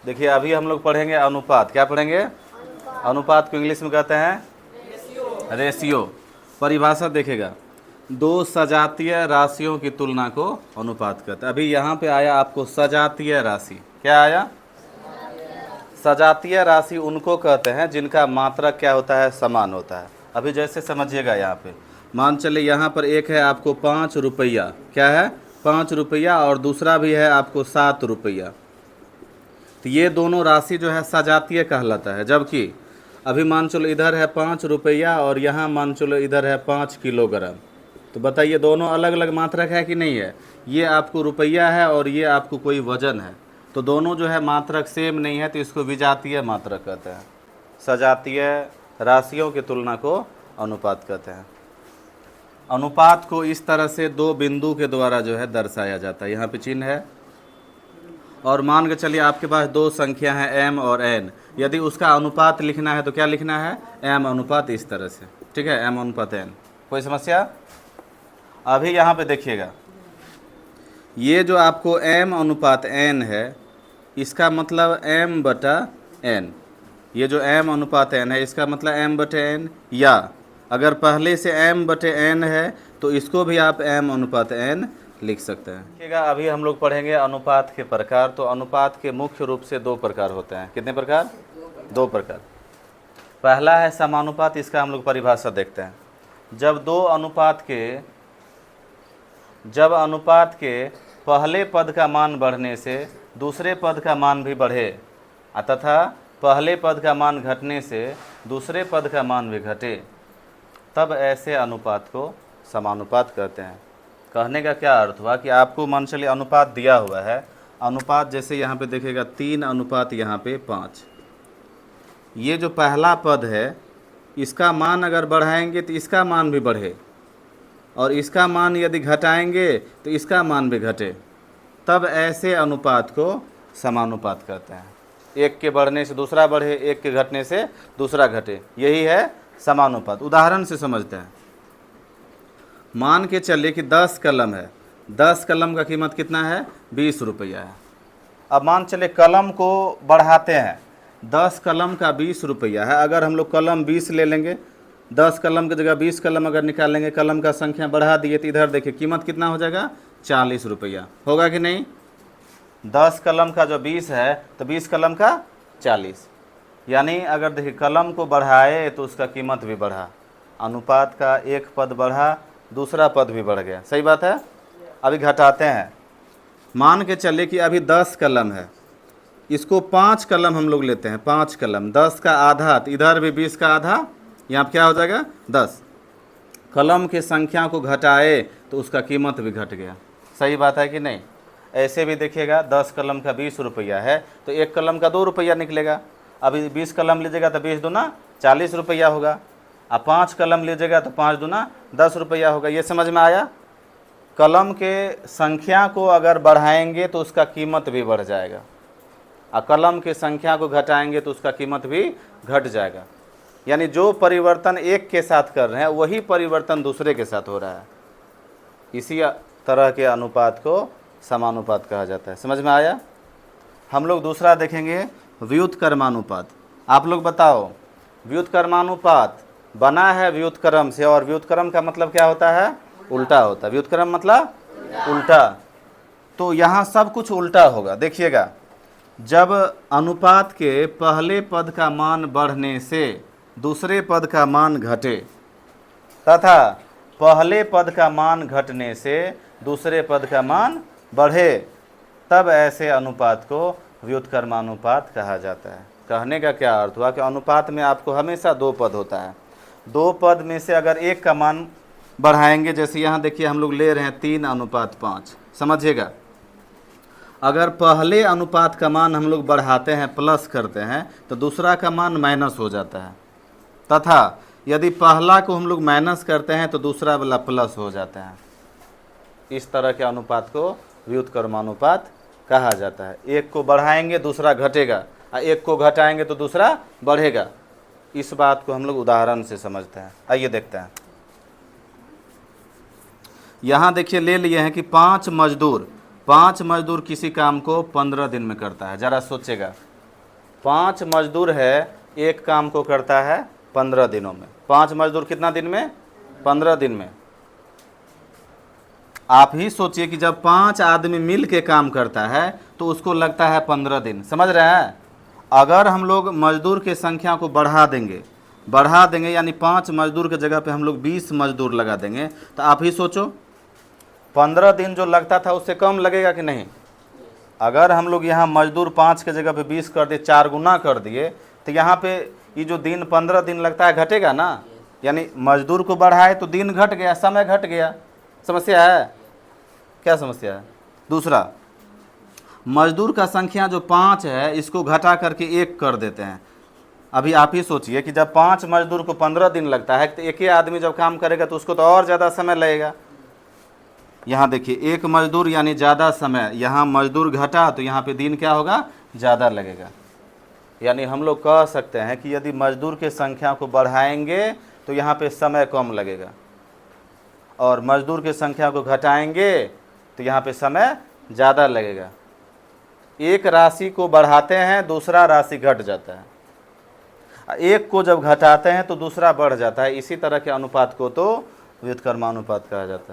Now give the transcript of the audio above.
देखिए अभी हम लोग पढ़ेंगे अनुपात। क्या पढ़ेंगे? अनुपात को इंग्लिश में कहते हैं रेशियो। परिभाषा देखिएगा, दो सजातीय राशियों की तुलना को अनुपात कहते हैं। अभी यहाँ पे आया आपको सजातीय राशि। क्या आया? सजातीय राशि उनको कहते हैं जिनका मात्रक क्या होता है? समान होता है। अभी जैसे समझिएगा, यहाँ पे मान चले यहाँ पर एक है आपको 5 रुपया। क्या है? 5 रुपया, और दूसरा भी है आपको 7 रुपया। तो ये दोनों राशि जो है सजातीय कहलाता है। जबकि अभी मान चलो इधर है 5 रुपया और यहाँ मान चलो इधर है 5 किलोग्राम। तो बताइए दोनों अलग अलग मात्रक है कि नहीं है? ये आपको रुपया है और ये आपको कोई वजन है, तो दोनों जो है मात्रक सेम नहीं है, तो इसको विजातीय मात्रक कहते हैं। सजातीय राशियों की तुलना को अनुपात कहते हैं। अनुपात को इस तरह से दो बिंदु के द्वारा जो है दर्शाया जाता है। यहाँ पे चिन्ह है, और मान के चलिए आपके पास दो संख्या है m और n। यदि उसका अनुपात लिखना है तो क्या लिखना है? m अनुपात इस तरह से। ठीक है, m अनुपात n। कोई समस्या? अभी यहाँ पे देखिएगा, ये जो आपको m अनुपात n है, इसका मतलब m बटा n। ये जो m अनुपात n है, इसका मतलब m बटे n, या अगर पहले से m बटे n है तो इसको भी आप m अनुपात n लिख सकते हैं। देखिएगा अभी हम लोग पढ़ेंगे अनुपात के प्रकार। तो अनुपात के मुख्य रूप से दो प्रकार होते हैं। कितने प्रकार? दो प्रकार। पहला है समानुपात। इसका हम लोग परिभाषा देखते हैं। जब अनुपात के पहले पद का मान बढ़ने से दूसरे पद का मान भी बढ़े, तथा पहले पद का मान घटने से दूसरे पद का मान भी घटे, तब ऐसे अनुपात को समानुपात कहते हैं। कहने का क्या अर्थ हुआ कि आपको मान चलिए अनुपात दिया हुआ है। अनुपात जैसे यहाँ पे देखिएगा 3 अनुपात यहाँ पे 5। ये जो पहला पद है, इसका मान अगर बढ़ाएंगे तो इसका मान भी बढ़े, और इसका मान यदि घटाएंगे तो इसका मान भी घटे, तब ऐसे अनुपात को समानुपात कहते हैं। एक के बढ़ने से दूसरा बढ़े, एक के घटने से दूसरा घटे, यही है समानुपात। उदाहरण से समझते हैं। मान के चलिए कि 10 कलम है। 10 कलम का कीमत कितना है? 20 रुपया है। अब मान चले कलम को बढ़ाते हैं। 10 कलम का 20 रुपया है। अगर हम लोग कलम 20 ले लेंगे, 10 कलम की जगह 20 कलम अगर निकालेंगे, कलम का संख्या बढ़ा दिए, तो इधर देखिए कीमत कितना हो जाएगा? 40 रुपया। होगा कि नहीं? 10 कलम का जो 20 है तो 20 कलम का 40। यानी अगर देखिए कलम को बढ़ाए तो उसका कीमत भी बढ़ा। अनुपात का एक पद बढ़ा, दूसरा पद भी बढ़ गया। सही बात है। अभी घटाते हैं। मान के चलिए कि अभी 10 कलम है, इसको 5 कलम हम लोग लेते हैं। 5 कलम, 10 का आधा, तो इधर भी 20 का आधा, यहाँ क्या हो जाएगा? 10। कलम की संख्या को घटाए तो उसका कीमत भी घट गया। सही बात है कि नहीं? ऐसे भी देखिएगा, 10 कलम का 20 रुपया है तो एक कलम का 2 रुपया निकलेगा। अभी 20 कलम लीजिएगा तो 20 दूना 40 रुपया होगा। अब 5 कलम लीजिएगा तो 5 दूना 10 रुपया होगा। ये समझ में आया? कलम के संख्या को अगर बढ़ाएंगे तो उसका कीमत भी बढ़ जाएगा, और कलम की संख्या को घटाएंगे तो उसका कीमत भी घट जाएगा। यानी जो परिवर्तन एक के साथ कर रहे हैं वही परिवर्तन दूसरे के साथ हो रहा है। इसी तरह के अनुपात को समानुपात कहा जाता है। समझ में आया? हम लोग दूसरा देखेंगे, व्युत्क्रमानुपात। आप लोग बताओ, व्युत्क्रमानुपात बना है व्युत्क्रम से, और व्युत्क्रम का मतलब क्या होता है? उल्टा होता है। व्युत्क्रम मतलब उल्टा। तो यहाँ सब कुछ उल्टा होगा। देखिएगा, जब अनुपात के पहले पद का मान बढ़ने से दूसरे पद का मान घटे, तथा पहले पद का मान घटने से दूसरे पद का मान बढ़े, तब ऐसे अनुपात को व्युत्क्रमानुपात कहा जाता है। कहने का क्या अर्थ हुआ कि अनुपात में आपको हमेशा दो पद होता है। दो पद में से अगर एक का मान बढ़ाएंगे, जैसे यहाँ देखिए हम लोग ले रहे हैं 3 अनुपात 5। समझिएगा, अगर पहले अनुपात का मान हम लोग बढ़ाते हैं, प्लस करते हैं, तो दूसरा का मान माइनस हो जाता है, तथा यदि पहला को हम लोग माइनस करते हैं तो दूसरा वाला प्लस हो जाता है। इस तरह के अनुपात को व्युत्क्रमानुपात कहा जाता है। एक को बढ़ाएंगे दूसरा घटेगा, और एक को घटाएंगे तो दूसरा बढ़ेगा। इस बात को हम लोग उदाहरण से समझते हैं। आइए देखते हैं। यहाँ देखिए ले लिए हैं कि 5 मजदूर किसी काम को 15 दिन में करता है। ज़रा सोचेगा, 5 मजदूर है, एक काम को करता है 15 दिनों में। 5 मजदूर कितना दिन में? 15 दिन में। आप ही सोचिए कि जब 5 आदमी मिल के काम करता है तो उसको लगता है 15 दिन। समझ रहे हैं? अगर हम लोग मजदूर की संख्या को बढ़ा देंगे यानी 5 मजदूर के जगह पे हम लोग 20 मजदूर लगा देंगे, तो आप ही सोचो 15 दिन जो लगता था उससे कम लगेगा कि नहीं? अगर हम लोग यहाँ मजदूर 5 के जगह पे 20 कर दिए, 4 गुना कर दिए, तो यहाँ पे ये जो दिन 15 दिन लगता है घटेगा ना। यानी मजदूर को बढ़ाए तो दिन घट गया, समय घट गया। समस्या है? क्या समस्या है? दूसरा, मजदूर का संख्या जो 5 है इसको घटा करके 1 कर देते हैं। अभी आप ही सोचिए कि जब 5 मजदूर को 15 दिन लगता है तो एक ही आदमी जब काम करेगा तो उसको तो और ज़्यादा समय लगेगा। यहाँ देखिए, 1 मजदूर यानी ज़्यादा समय, यहाँ मजदूर घटा तो यहाँ पे दिन क्या होगा? ज़्यादा लगेगा। यानी हम लोग कह सकते हैं कि यदि मजदूर की संख्या को बढ़ाएंगे तो यहाँ पे समय कम लगेगा, और मजदूर की संख्या को घटाएंगे तो यहाँ पे समय ज़्यादा लगेगा। एक राशि को बढ़ाते हैं, दूसरा राशि घट जाता है। एक को जब घटाते हैं तो दूसरा बढ़ जाता है। इसी तरह के अनुपात को तो व्युत्क्रमानुपात कहा जाता है।